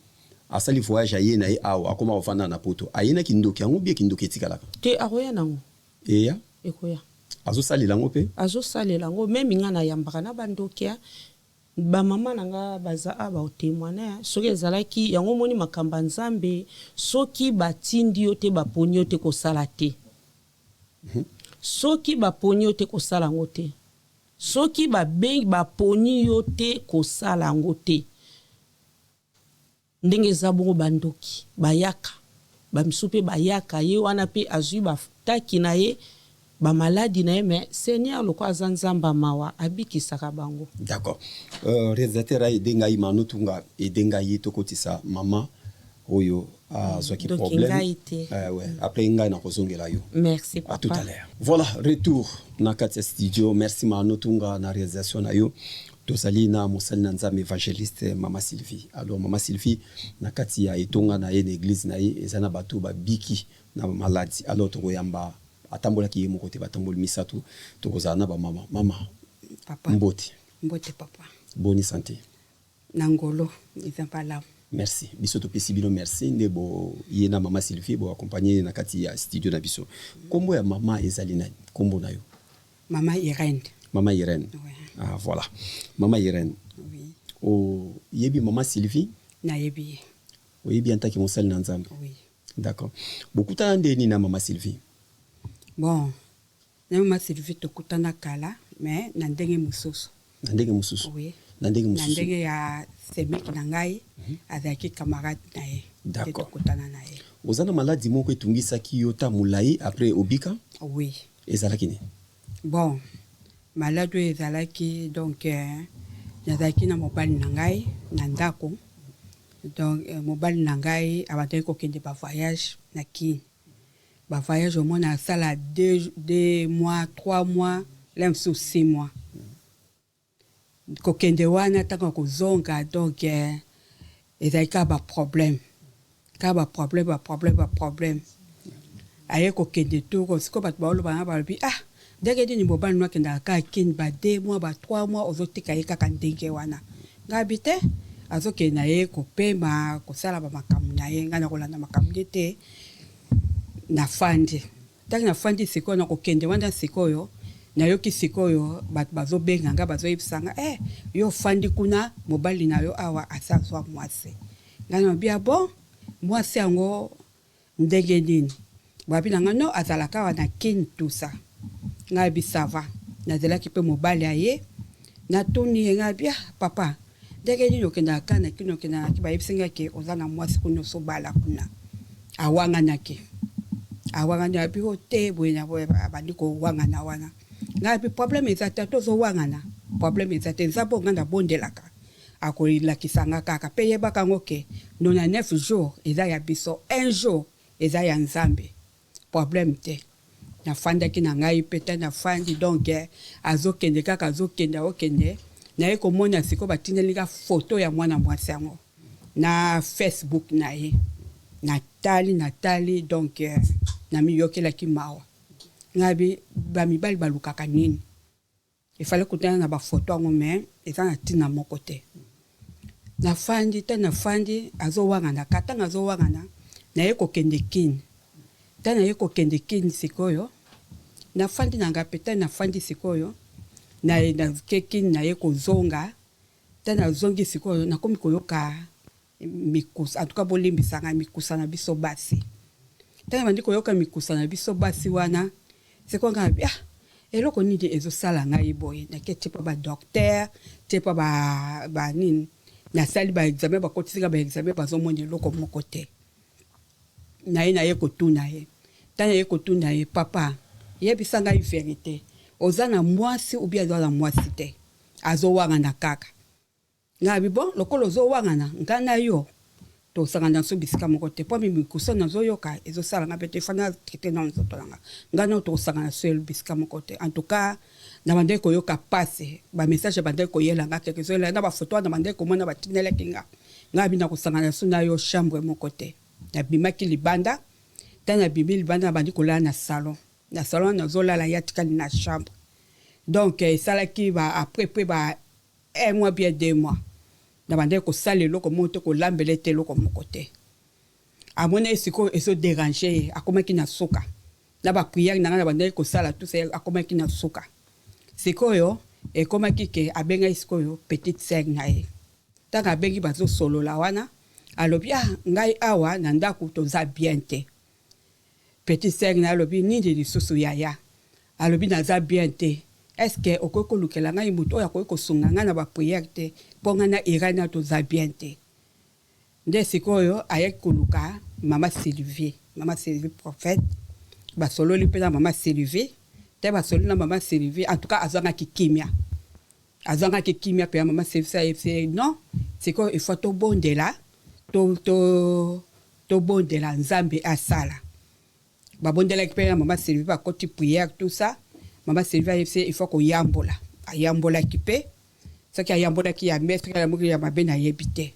asali voyage aye na ye awa akoma ofanda na poto ayena kindoki yango bie kindoki etikalaka te akoya nango eya ekoya azosalela yango mpe azosalela yango meme nga na yambaka na bandokia bamama nanga baza aba otémoigner soki ezalaki yango moni makamba nzambe soki batindi yo te baponi yo te kosala te soki baponi yo te kosala yango te soki babengi baponi yo te kosala yango te ndenge eza bongo bandoki bayaka bamisu mpe bayaka ye wana mpe azwi bataki na ye bamaladi na ye mais Seigneur loko aza nzamba mawa abikisaka bango. D'accord. Réalisateur aide ngai manutunga ede ngai tokotisa mama oyo azwaki problème ouais après ngai na kozongela yo. Merci papa. À tout à l'heure. Voilà, retour na kati studio. Merci manutunga na réalisation na yo. Tozali na mosali na nzambe évangéliste Mama Sylvie. Alors Mama Sylvie na kati ya etonga na ye na église na ye ezana bato ba biki na maladie. Alors tokoyamba atambola ki ye moko te batamboli misato tokozala na ba mama papa mbote papa boni santé nangolo izambala. Merci biso to pesi bino merci ndebo ye na Mama Sylvie bo accompagner na kati ya studio na biso kombo ya mama ezali na kombo na yo Mama Irène. Mama Irène. Oui. Ah voilà. Mama Irène. Oui. O yebi Mama Sylvie? Na yebi. O yebi antaki mosali na nzambe. Oui. D'accord. Bokutana ndeni na Mama Sylvie? Bon. Na Mama Sylvie tokutana kala mais na ndenge mususu. Na ndenge mususu. Oui. Na ndenge mususu. Na ndenge ya semeki na ngai azaki camarade na ye. D'accord. Tokutana na ye. Ozana maladi moko etungisaki yo ta mulai après obika? Oui. Ezalaki ne? Bon. Malade ezalaki donc nazalaki na mobali na ngai na ndako donc mobali na ngai abandaki kokende ba voyage na Kini ba voyage au moins na sala 2 mois 3 mois même sous 6 mois kokende wana taka kozonga donc ezalaki ba problème aye kokende to ko siko bato baoloba balobi dès que ni mobali noa kenda ka Kini ba 2 mois ba 3 mois ozotika ye kaka ndenge wana ngabi te azokenda ye kopema kosala ba makambo na ye nga na kolanda makambo te na fandi taki na fandi sikoyo na kokende wana sikoyo na yoki sikoyo bato bazobenga nga bazoyebisanga yo fandi kuna mobali na yo awa asazwa mwasi nga na bia bon mwasi yango ndenge nini babi na nga no azalaka wana Kini tout ça ngabi sava nazelaki pe mobali aye na toni ngabia papa ndenge nini okenda kana kino kena ki bayibisinga ke ozana mwasi kuno so bala kuna awanga nake awanga na bi hote bwena bwa bandiko wanga na wana ngabi problème ezata tozo wanga na problème ezata nzabo nganda bondelaka akolila kisanga kaka peye baka ngoke 99 jours eza ya biso 1 jour eza ya nzambe problème te na fanda ki na ngai peta na fandi donc azokende kaka azokende okende na ye komona siko batindelika photo ya mwana mwasi yango na Facebook na ye natali donc na miyokelaki mawa ngabi bamibali balukaka nini ifale kutana na ba photo yango mais eza na tina moko te na fandi azowangana katanga azowangana na ye kokende Kini tana ye kokende Kini sikoyo na fandi nanga peta na fandi sikoyo na keki na ye kozonga tana zongi sikoyo na komi koyoka mikusa en tout cas bolimbisanga mikusa na biso basi tanga bandi koyoka mikusa na biso basi wana c'est quoi ngabi eloko nini ezosala ngai boye nakete pa ba docteur te pa ba nini na sali ba examen ba kotisika ba examen bazomona eloko moko te na ye kotuna ye tanga ye kotuna ye papa yebisa ngai vérité oza na mwasi ou bien oza na mwasi te azowanga na kaka ngabi bon lokolo ozowanga ngana yo to sangana so bisika moko te po mikusa na zoyoka ezosala nga pete fana traité na nzoto langa ngana to sangana so bisika moko te en tout cas na bande ko yoka passe ba message bande ko yela nga quelque chose na ba photo na bande ko mona ba tinela kinga ngabi na ko sangana so na yo chambre moko te na bimaki libanda tana bibi libanda bandi ko la na salon na zola la yatikali na chambre donc ça là qui va après ba un mois bien 2 mois na bande ko sale loko moto ko lambele te loko mokote amone siko eso déranger akomaki na soka na ba prière na bande ko sala tout ça akomaki na soka siko yo e komaki ke abenga siko yo petite sœur na ye taka bengi bazo solo la wana alobi ngai awa na ndako to za bien te petite sœur na alobi ni de lisusu yaya alobi na za bien te est-ce que okoko lukela ngai muto ya ko sunga ngana ba prière te ponga na irana to za bien te nde sikoyo ayek kuluka mama Sylvie prophète ba solo li pena mama Sylvie te ba solo na mama Sylvie en tout cas azanga kimia pe mama Sylvie c'est non sikoyo il faut to bondela to bondela nzambe asala ba bondela pe mama Sylvie ba koti prière tout ça mama Sylvie il faut ko yambola kipe ce qui a yambola ki ya maître la muki ya mabena yebite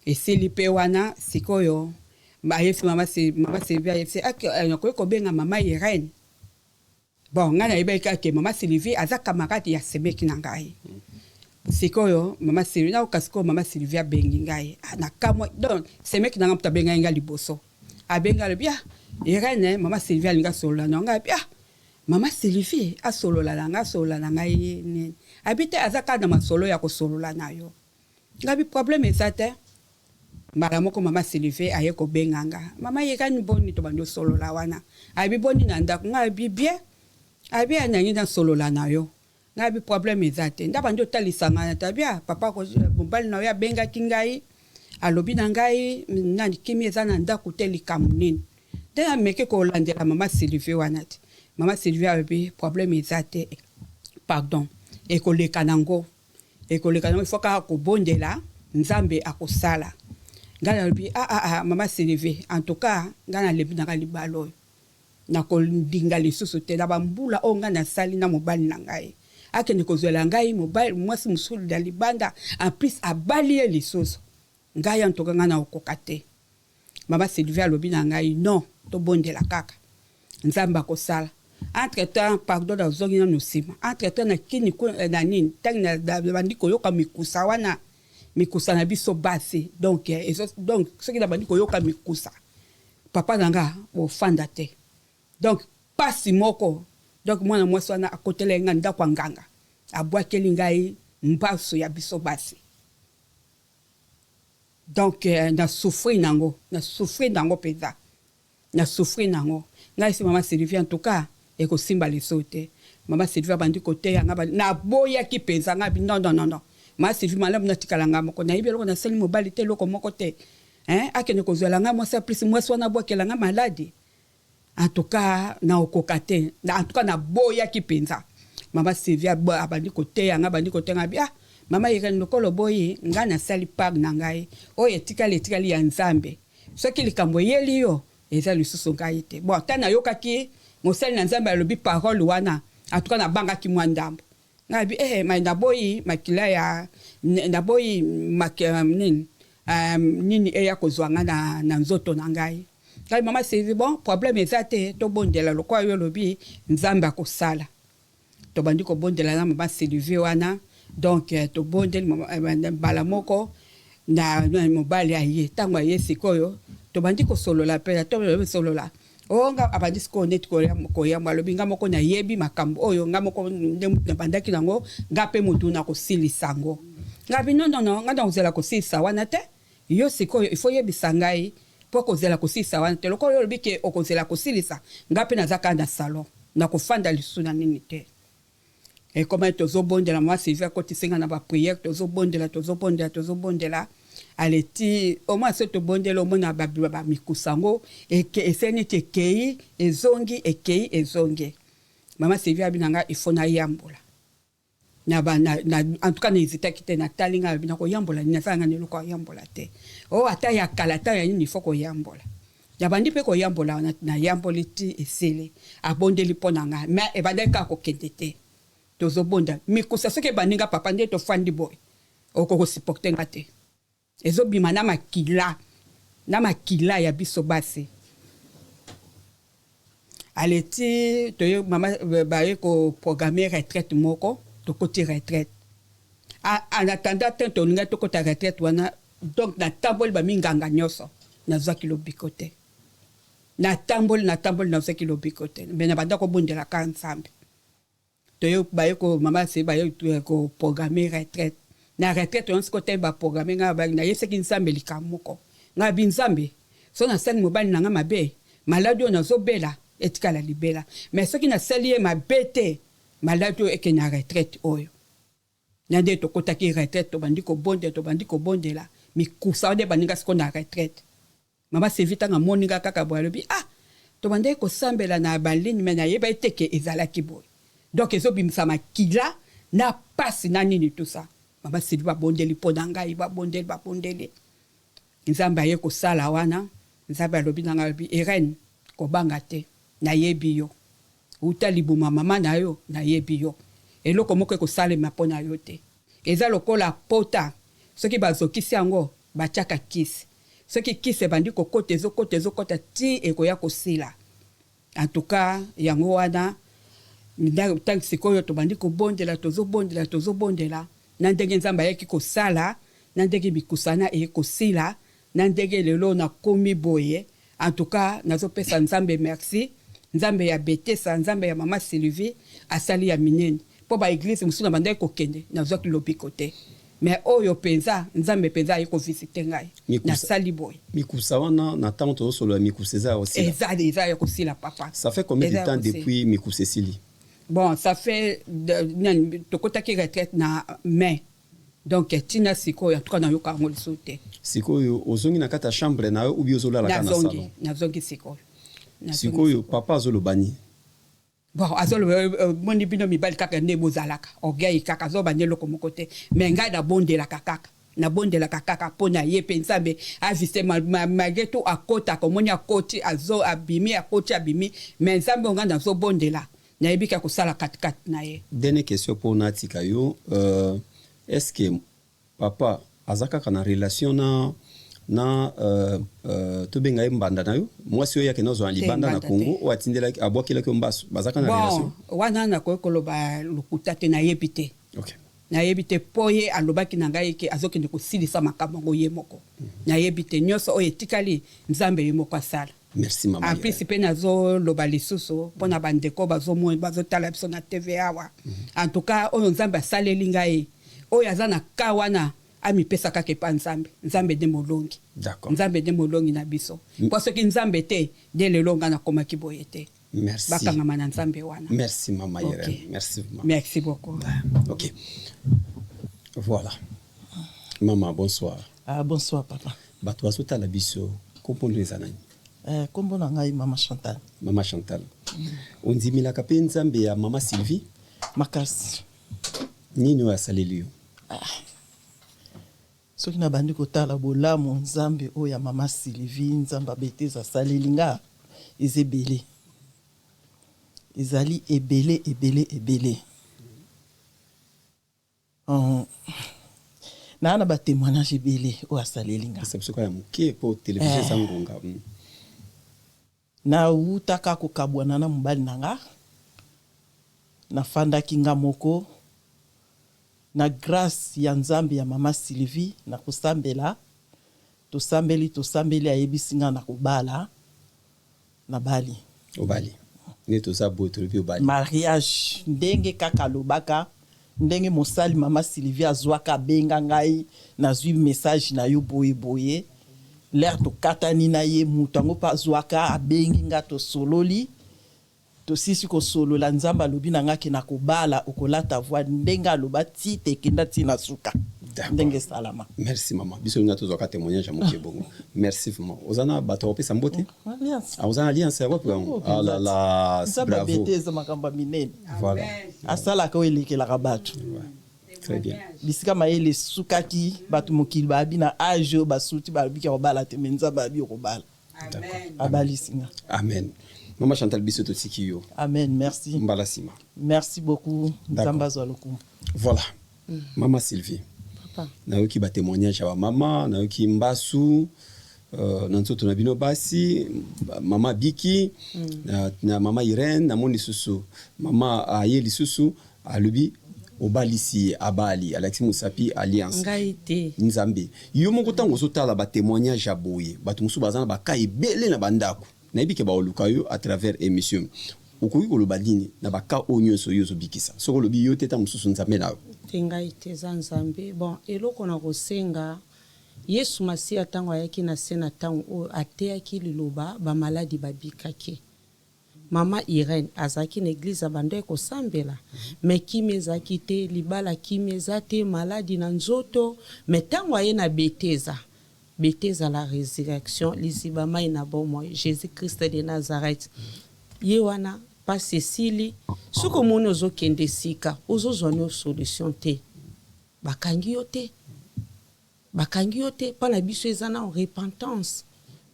et Silipe wana sikoyo ma yefi mama Sylvie ko benga mama Irene bon ngana ibeka ke mama Sylvie aza camarade ya semeki na ngai sikoyo mama Sylvie na okasiko mama Sylvie bengi ngai na kamo donc semeki na ngam benga ngai liboso abenga le bien Irene mama Sylvie alinga solo na ngai bien mama Sylvie a solo la nga solo la ngai ni habite azaka na masolo ya ko solo la nayo ngabi problème ezate mara moko mama Sylvie aye ko benganga mama yekani boni to bando solo la wana abi boni na ndako ngabi bien abi anangi na solo la nayo ngabi problème ezate nda bando talisanga na tabia papa ko mobali na ya benga kingai alobi na ngai nani kimi ezana ndako telika munini te meke ko landela mama Sylvie wana te mama Sylvie avait problème ezate pardon ekoleka nango il faut ka ko bondela nzambe akosala ngana bi mama Sylvie en tout cas ngana lebi na libalo na ko ndinga lisusu te na bambula o ngana sali na mobali na ngai akene ko zwela ngai mobali mwasi musulu da libanda en plus abali lisusu ngai en tout cas ngana okokate mama Sylvie alobi na ngai non to bondela kaka nzambe akosala entre-temps pardon da zongi na nosima entre-temps na kini ko na nini tang na bandi ko yoka mikusa wana mikusa na biso basi donc ce qui na bandi ko yoka mikusa papa nanga o fanda te donc pasi moko donc mwana mwasi wana akotele nga ndako nganga abwakeli ngai mbaso ya biso basi donc na souffrir nango peza na souffrir nango ngai si mama Sylvie en tout cas et ko simba les sauter mama Sylvie bandi côté nga na boya ki penza nga bi non mama Sylvie malam na tikala nga moko na ibelo na seli mobali te loko moko te akene ko zwela nga mwasa plus mwasa na bwakela nga malade en tout cas na okokate na en tout cas na boya ki penza mama Sylvie bandi côté nga bandi côté nga bi mama Irene lokolo boyi nga na sali park na ngai o etikali ya nzambe ce qui likambo yeli yo eza lisusu ngai te bon tana yokaki mosali na nzambe alobi parole wana en tout cas na banga ki mwandambo ngabi mai na boyi makila ya na boyi nini eya kozwanga na nzoto na ngai ngai mama Sylvie bon problème ezate to bondela lokwa yo lobi nzambe akosala to bandi ko bondela na mama Sylvie wana donc to bondela bala moko na mobali aye tango aye sikoyo to bandi ko solola pe to solola nga abandi ko net ko ya malobi nga moko na yebi makambo oyo nga moko na bandaki nango nga pe mutu na ko silisango nga bi non nga na uzela ko silisa wana te yo sikoyo il faut yebisa ngai po kozela kosilisa wana te lokola olobi ke okozela kosilisa nga mpe nazaka na salon na kofanda lisusu na nini te ekoma tozobondela mwa Sylvie akotisinga na bapriere tozobondela aleti omwa so tobondela omona bamikusango eseni ti ekei ezongi mama Sylvie abinanga ifo na yambola en tout cas n'hésitaki te natali nga abina koyambola nazalanga neloko yambola te ata ya kala ta ya nini ifo koyambola yabandi mpe koyambola na yamboli ti esele abondeli mpo na nga me ebandaki kaka kokende te tozobonda mikusa soki ebaninga papa nde tofandi boye okokosupporte nga te ezobima na makila ya biso basi aleti toyo mama baye koprogramme retraite moko tokoti retraite en attendant te tolinga tokota retraite wana donc natamboli baminganga nyonso nazwaki lobiko te natamboli nazwaki lobiko te me nabanda kobondelaka nzambe toyo baye ko mama se baye koprogramme retraite na retraite on siko temba programme nga ba na yeseki nzambe likamoko nga binzambe so na sali mobali nanga mabe maladi on azobela etikala libela mais soki na sali ye mabete maladi eke na retraite oyo nande to kotaki retraite to bandi ko bondela mikusa ode baninga siko na retraite mama se vitanga moninga kaka boalobi to bande ko sambela na baline mais na yeba eteke ezalaki boy donc ezobimisa makila na pasi na nini tout ça mama Sylvie babondeli mpo na ngai babondeli nzambe aye kosala wana nzambe alobi na ngai alobi Irene kobanga te nayebi yo uta libuma mama na yo nayebi yo eloko moko ekosalema mpo na yo te eza lokola pota soki bazokisi yango batiaka kisi soki kisi ebandi kokota ti ekoya kosila en tout cas yango wana ntango sikoyo tobandi tozobondela na ndenge nzambe ayaki kosala na ndenge mikusana eye kosila na ndenge lelo nakomi boye en tout cas nazopesa nzambe merci nzambe ya betesa nzambe ya mama Sylvie asali ya minene po ba église musu na bandai kokende nazwaki lobiko te mais oyo penza nzambe penza aye kovisite ngai na sali boye mikusa wana na temps to solo mikusa za aussi eza ya kosila papa. Ça fait combien de temps depuis mikusa sili? Bon, ça fait tokotaki retraite na mai. Donc tina sikoyo en tout cas na yoka ngoli sote. Sikoyo ozongi na kata chambre na ou bien ozola la kana salon. Nazongi sikoyo. Sikoyo papa azolo bani. Bon, azolo moni bino mibali kaka ne bozalaka. Ogei kaka zo banye loko mokote. Mais ngai na bondela kaka. Na bondela kaka pona ye pensambe avise mageto akota komoni akoti azo abimi akoti abimi mais nzambe nganda zo bondela. Naibika kosala kat na ye. Dernière question pour Natika yo, est-ce que papa azaka kana relation na to benga mbanda na yo mwasi oyo yake nozo libanda na Congo o atindela abwakela ko mbaso bazaka na relation wana na ko koloba lukuta te na yebite. OK. Na yebite poye alobaki na ngai ke azokende kosilisa makambo ngo ye moko. Na yebite nyoso oyo etikali nzambe ye moko asala. Merci maman. En plus pe nazo loba lisusu pona bandeko bazotala biso na TV awa. En tout cas oyo nzambe asaleli ngai oyo azana kawana ami pesa kake pa nzambe de molongi. D'accord. Nzambe de molongi na biso. Parce que nzambe te de lelonga na komaki boyete. Merci. Bakanga mana nzambe wana. Merci maman. Okay. Merci maman. Merci beaucoup. OK. Voilà. Maman, bonsoir. Bonsoir papa. Bato azotala biso kompondo ezanani. Kombo na ngai mama Chantal. Mama Chantal. Ondimilaka pe nzambe ya mama Sylvie makasi. Nini oyo asaleli yo? Soki na bandi kotala bolamu nzambe oyo ya mama Sylvie nzambe abeteza asaleli nga ezebele. Ezali ebele. Na ba témoignage ebele oyo asaleli nga. C'est pourquoi ya mukie po télévision sangonga. Na utaka kokabwana na mobali nanga na fandaki nga moko na grâce ya nzambe ya mama Sylvie na kosambela tosambeli ayebisi nga na kobala na bali obali ne to za boto bi obali mariage ndenge kaka lobaka ndenge mosali mama Sylvie azwaka abenga ngai nazwi message na yo boye boye l'air tokatani na ye mutu yango mpe azwaka abengi nga tosololi tosisi kosolola nzambe alobi na nga ke na kobala okolata voi ndenge aloba ti tekenda ti na suka ndenge salama. Merci maman. Biso nga tozwaka témoignage moke bongo. Merci vraiment. Ozana bato opesa mbote? Alliance. Ozana alliance ya wapi wangu? Ah là là, bravo. Beteza makamba minene. Voilà. Asala ko elekelaka bato. Très bien. Bisika mayele sukaki bato mokili babi na age basuti babi ki robala te menza babi robala. D'accord. Abalisinga. Amen. Maman Chantal biso to tikiyo. Amen, merci. Mbalasima. Merci beaucoup. Nzamba zaloku. Voilà. Maman Sylvie. Papa. Na yoki ba témoignage ya mama, na yoki mbasu, na nzoto na bino basi, mama Biki, na mama Irene, na moni susu, mama Ayeli susu, alubi obalisi abali, Alexis Musapi Alliance. Ngaite. Nzambe. Yo moko tango sotala ba témoignage ya boye, ba tumusu bazana ba kai bele na bandako. Na yebike ba oluka yo à travers émission. Okoki koloba nini na ba ka onyoso yo zo bikisa. Soko lobi yo teta mususu nzambe na yo. Ngaite za nzambe. Bon, eloko na kosenga Yesu Masiya tango ayaki na sena tango ateyaki liloba ba maladi babikaki. Mama Irene azaki na église abando ekosambela me kimezaki te libala kimeza te maladi na nzoto me tango aye na Beteza la résurrection liziba mai na bomo Jésus Christ de Nazareth ye wana pa Cécile suko moni ozokende sika ozozwa no solution te bakangi yo te pa na biso eza na repentance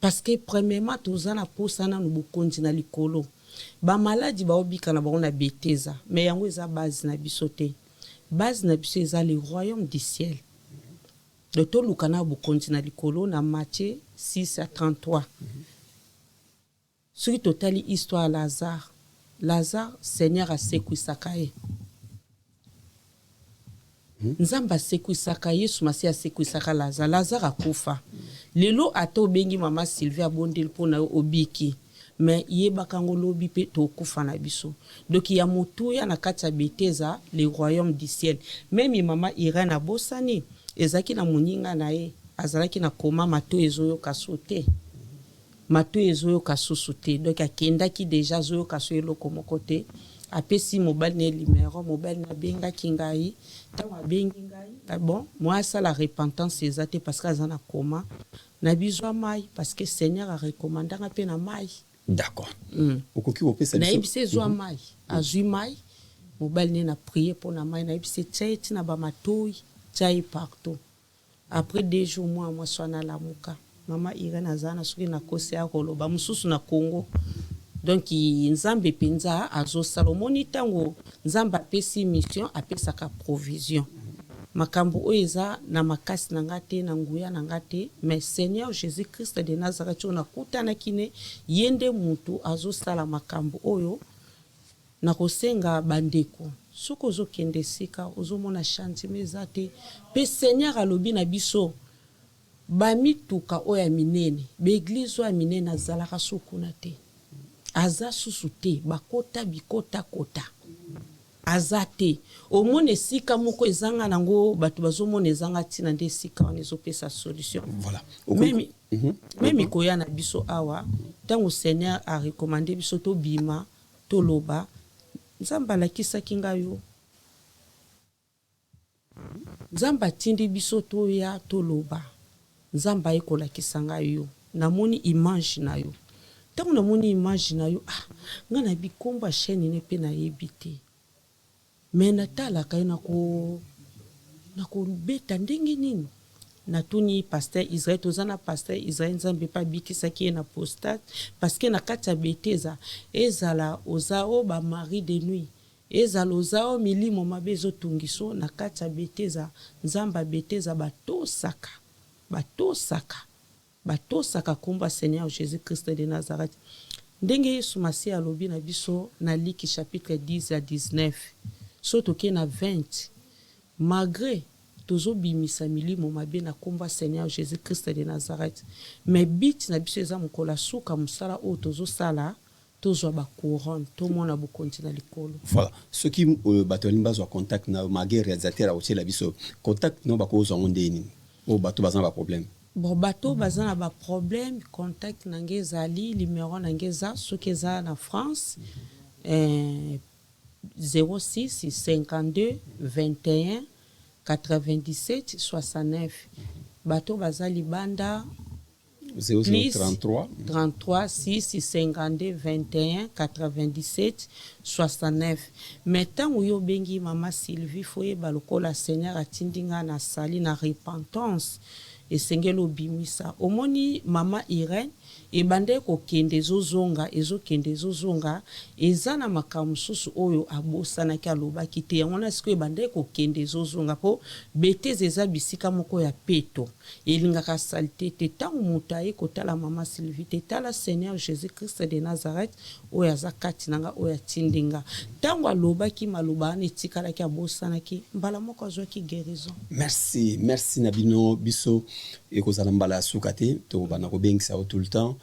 parce que premièrement toza na posa na bokonzi na likolo ba maladi ba obika na bango na Beteza mais yango eza base na biso te base na biso eza le royaume du ciel de to lukana bokonzi na likolo na Matthieu 6:33 soki totali histoire Lazare Seigneur asekwisaka ye nzamba asekwisaka Yesu Masiya asekwisaka Lazare akufa lelo ata obengi mama Sylvie abondeli mpona yo obiki mais yebaka ngo lobi pe tokufa na biso donc ya motuya na kati ya Beteza le royaume du ciel même mama Irene abosani ezaki na moninga na ye azalaki na koma mato ezoyoka so te donc akendaki deja azoyoka so eloko moko te apesi mobali na limero mobali na bengaki ngai ntango abengi ngai bon moi asala repentance eza te parce que aza na koma na bizwa mai parce que Seigneur arekomandanga mpe na mai. D'accord. Okoki opesa biso na yebisi ezwa mai azwi mai mobali ne na prier mpona mai na yebisi tia ye ntina bamatoi tia ye partout après 2 jours moi swana lamuka mama Irene azana soki na kosi ya koloba mususu na Congo donc nzambe penza azosala omoni ntango nzambe apesi mission apesaka provision makambo oyo eza na makasi na nga te na nguya na nga te mais Seigneur Jésus Christ de Nazareth oyo nakutanaki ne ye nde mutu azosala makambo oyo na kosenga bandeko soki ozokende sika ozomona chantime eza te mpe Seigneur alobi na biso bamituka oyo ya minene baeglize oyo ya minene azalaka sukuna te aza susu te bakota bikota aza te omona esika moko ezanga nango bato bazomona ezanga ntina nde esika wana ezopesa solution. Voilà. Memi koya na biso awa ntango Seigneur arekomande biso tobima toloba nzambe alakisaki ngai yo nzambe atindi biso toya toloba nzambe ayekolakisa ngai yo namoni image na yo ntango namoni image na yo nga na bikombo ya chaîne ne mpe nayebi te me natalaka yo nakobeta ndenge nini natuni pasteur Israël toza na pasteur Israël nzambe pa bikisaki ye na postate parce que na kati ya Beteza ezala ozao ba mari de nuit ezala ozao milimo mabe ezotungiso na kati ya Beteza nzamba Beteza batosaka komba Seigneur Jésus Christ de Nazareth ndenge Yesu Masiya alobi na biso na Luc chapitre 10 à 19 soto ke na 20 malgré tozobimisa milimo mabe na komba Seigneur Jésus Christ de Nazareth mais bit na biso eza mokola suka musala oyo tozosala tozwa ba couronne tomona bokonzi na likolo. Voilà, ceux qui bato limbazo contact na magé réalisateur a aussi la biso contact no bako zo ndeni o bato bazana ba problème. Bon bato bazana ba problème contact nange ezali numéro nange eza soki eza na France 06 52 21 97 69. Bato bazali banda 0033 33 6 52 21 97 69. Maintenant uyo bengi mama Sylvie foye balokola Seigneur atindinga na sali na repentance esengelo bimisa omoni mama Irene ebande ko kende zozonga ezokende zozonga ezana makamususu oyo abosana ki aloba kite yangona siko ebande ko kende zozonga po beteze eza bisika moko ya peto elinga ka salte te tangu mutaye kotala mama Sylvie te tala Seigneur Jésus Christ de Nazareth oyo azakati nanga oyo atindinga tangu aloba ki maloba ne tikala ki abosana ki mbala moko azwa ki guérison. Merci Nabino biso ekozala mbala sukate to bana ko bengisa tout le temps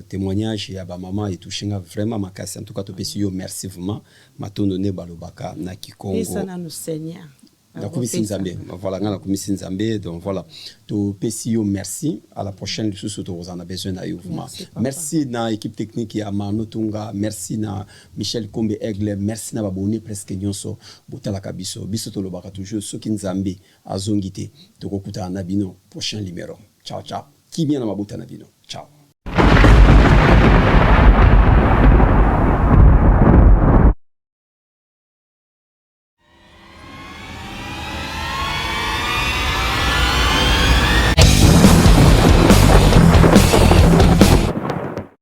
témoignage ya ba maman et touchinga vraiment makasi en tout cas to pesio merci vraiment matondo ne balobaka na Kikongo pesa na no Seigneur na komisi nzambe voilà ngana komisi nzambe donc voilà to pesio merci à la prochaine sous to on a besoin na vraiment merci na équipe technique ya Mano Tunga merci na Michel Kombe Aigle merci na baboni presque nyonso botala kabiso biso to lobaka toujours soki nzambe azongite to kokuta na bino prochain numéro ciao ciao kimia na mabuta na bino ciao.